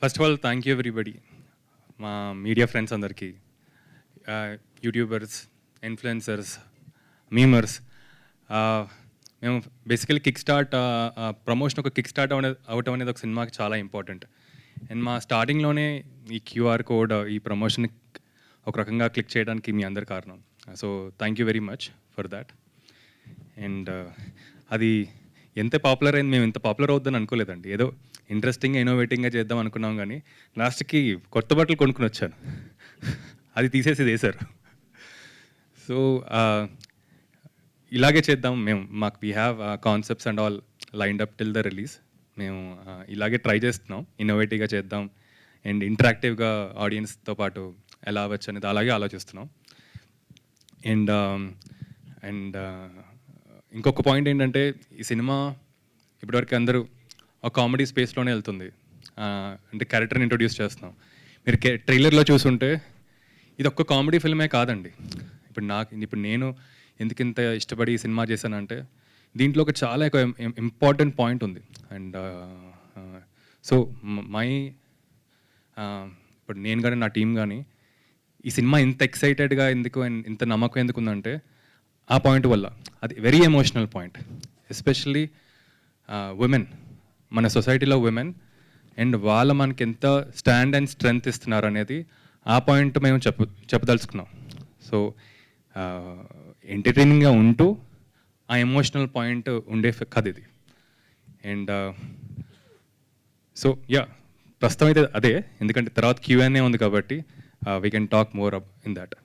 First of all thank you everybody, మా media friends అందరికీ, YouTubers, influencers, memers. మేము basically kick start promotion ఒక kick start అవటం అనేది ఒక సినిమాకి చాలా ఇంపార్టెంట్. అండ్ మా స్టార్టింగ్లోనే ఈ క్యూఆర్ కోడ్ ఈ ప్రమోషన్ ఒక రకంగా క్లిక్ చేయడానికి మీ అందరి కారణం. So thank you very much for that. And అది ఎంత పాపులర్ అయింది, మేము ఇంత పాపులర్ అవుద్దని అనుకోలేదండి. ఏదో ఇంట్రెస్టింగ్గా ఇన్నోవేటింగ్గా చేద్దాం అనుకున్నాం, కానీ లాస్ట్కి కొత్త బట్టలు కొనుక్కుని వచ్చాను, అది తీసేసి వేశారు. సో ఇలాగే చేద్దాం మేము, మాకు we have concepts and all lined up till the release. మేము ఇలాగే ట్రై చేస్తున్నాం, ఇన్నోవేటివ్గా చేద్దాం అండ్ ఇంటరాక్టివ్గా ఆడియన్స్తో పాటు ఎలా అవ్వచ్చు అనేది అలాగే ఆలోచిస్తున్నాం. అండ్ అండ్ ఇంకొక పాయింట్ ఏంటంటే, ఈ సినిమా ఇప్పటివరకు అందరూ ఒక కామెడీ స్పేస్లోనే వెళ్తుంది. అంటే క్యారెక్టర్ని ఇంట్రొడ్యూస్ చేస్తున్నాం. మీరు ట్రైలర్లో చూసుంటే ఇది ఒక్క కామెడీ ఫిల్మే కాదండి. ఇప్పుడు నేను ఎందుకు ఇంత ఇష్టపడి ఈ సినిమా చేశానంటే, దీంట్లో ఒక చాలా ఒక ఇంపార్టెంట్ పాయింట్ ఉంది. అండ్ సో ఇప్పుడు నేను కానీ నా టీం కానీ ఈ సినిమా ఇంత ఎక్సైటెడ్గా ఎందుకు అండ్ ఇంత నమ్మకం ఎందుకు ఉందంటే ఆ పాయింట్ వల్ల. అది very emotional point, especially women, మన సొసైటీలో ఉమెన్ అండ్ వాళ్ళు మనకి ఎంత స్టాండ్ అండ్ స్ట్రెంగ్త్ ఇస్తున్నారు అనేది ఆ పాయింట్ మేము చెప్పదలుచుకున్నాం. సో ఎంటర్టైనింగ్గా ఉంటూ ఆ ఎమోషనల్ పాయింట్ ఉండే కథ ఇది. అండ్ సో ప్రస్తుతం అయితే అదే, ఎందుకంటే తర్వాత Q&A ఉంది కాబట్టి we can talk more in that.